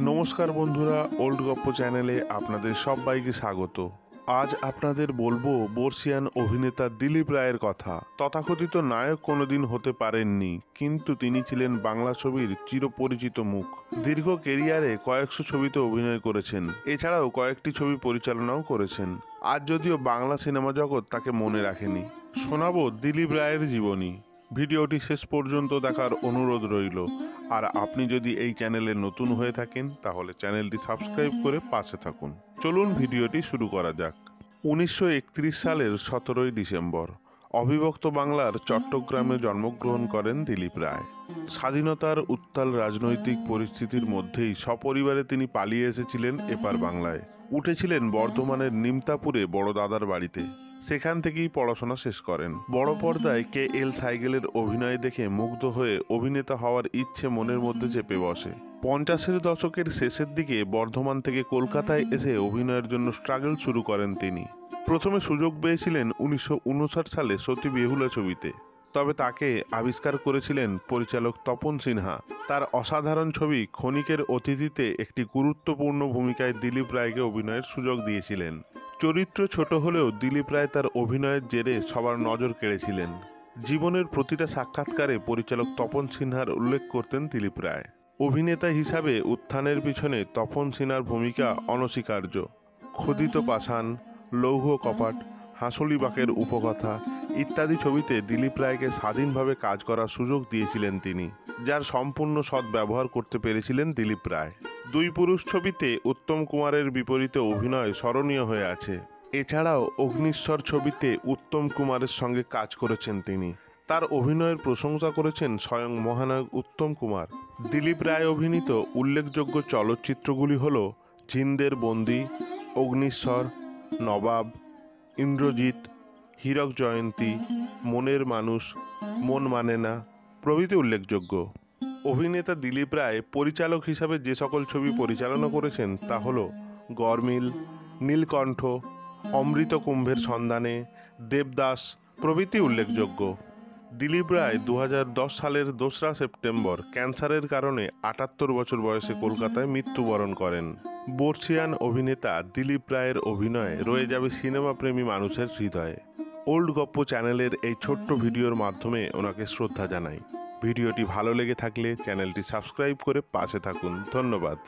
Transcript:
নমস্কার বন্ধুরা, ওল্ড গপ্প চ্যানেলে আপনাদের সবাইকে স্বাগত। আজ আপনাদের বলবো বর্ষিয়ান অভিনেতা দিলীপ রায়ের কথা। তথাকথিত নায়ক কোনোদিন হতে পারেননি, কিন্তু তিনি ছিলেন বাংলা ছবির চিরপরিচিত মুখ। দীর্ঘ কেরিয়ারে কয়েকশো ছবিতে অভিনয় করেছেন, এছাড়াও কয়েকটি ছবি পরিচালনাও করেছেন। আজ যদিও বাংলা সিনেমা জগৎ তাকে মনে রাখেনি, শোনাবো দিলীপ রায়ের জীবনী। ভিডিওটি শেষ পর্যন্ত দেখার অনুরোধ রইল। আর আপনি যদি এই চ্যানেলে নতুন হয়ে থাকেন তাহলে চ্যানেলটি সাবস্ক্রাইব করে পাশে থাকুন। চলুন ভিডিওটি শুরু করা যাক। 1931 সালের 17ই ডিসেম্বর অবিভক্ত বাংলার চট্টগ্রামে জন্মগ্রহণ করেন দিলীপ রায়। স্বাধীনতার উত্তাল রাজনৈতিক পরিস্থিতির মধ্যেই সপরিবারে তিনি পালিয়ে এসেছিলেন এপার বাংলায়। উঠেছিলেন বর্ধমানের নিমতাপুরে বড় দাদার বাড়িতে। সেখান থেকেই পড়াশোনা শেষ করেন। বড় পর্দায় KL সাইগেলের অভিনয় দেখে মুগ্ধ হয়ে অভিনেতা হওয়ার ইচ্ছে মনের মধ্যে চেপে বসে। 50-এর দশকের শেষের দিকে বর্ধমান থেকে কলকাতায় এসে অভিনয়ের জন্য স্ট্রাগল শুরু করেন তিনি। প্রথমে সুযোগ পেয়েছিলেন 1959 সালে সতী বেহুলা ছবিতে, তবে তাকে আবিষ্কার করেছিলেন পরিচালক তপন সিনহা। তার অসাধারণ ছবি ক্ষণিকের অতিথিতে একটি গুরুত্বপূর্ণ ভূমিকায় দিলীপ রায়কে অভিনয়ের সুযোগ দিয়েছিলেন। চরিত্র ছোট হলেও দিলীপ রায় তার অভিনয়ের জেরে সবার নজর কেড়েছিলেন। জীবনের প্রতিটা সাক্ষাৎকারে পরিচালক তপন সিনহার উল্লেখ করতেন দিলীপ রায়। অভিনেতা হিসাবে উত্থানের পিছনে তপন সিনহার ভূমিকা অনস্বীকার্য। খোদিত পাষাণ, লৌহ কপাট, হাঁসুলিবাকের উপকথা ইত্যাদি ছবিতে দিলীপ রায়কে স্বাধীনভাবে কাজ করার সুযোগ দিয়েছিলেন তিনি, যার সম্পূর্ণ সদ্ব্যবহার করতে পেরেছিলেন দিলীপ রায়। দুই পুরুষ ছবিতে উত্তম কুমারের বিপরীতে অভিনয় স্মরণীয় হয়ে আছে। এছাড়াও অগ্নিশ্বর ছবিতে উত্তম কুমারের সঙ্গে কাজ করেছেন তিনি। তার অভিনয়ের প্রশংসা করেছেন স্বয়ং মহানায়ক উত্তম কুমার। দিলীপ রায় অভিনীত উল্লেখযোগ্য চলচ্চিত্রগুলি হল জিন্দের বন্দি, অগ্নিশ্বর, নবাব, ইন্দ্রজিৎ, হীরক জয়ন্তী, মনের মানুষ, মন মানে না প্রভৃতি উল্লেখযোগ্য। অভিনেতা দিলীপ রায় পরিচালক হিসাবে যে সকল ছবি পরিচালনা করেছেন তা হল গরমিল, নীলকণ্ঠ, অমৃত কুম্ভের সন্ধানে, দেবদাস প্রভৃতি উল্লেখযোগ্য। দিলীপ রায় 2010 সালের 2রা সেপ্টেম্বর ক্যান্সারের কারণে 78 বছর বয়সে কলকাতায় মৃত্যুবরণ করেন। বর্ষিয়ান অভিনেতা দিলীপ রায়ের অভিনয় রয়ে যাবে সিনেমাপ্রেমী মানুষের হৃদয়ে। ওল্ড গপ্প চ্যানেলের এই ছোট্ট ভিডিওর মাধ্যমে ওনাকে শ্রদ্ধা জানাই। ভিডিওটি ভালো লেগে থাকলে চ্যানেলটি সাবস্ক্রাইব করে পাশে থাকুন। ধন্যবাদ।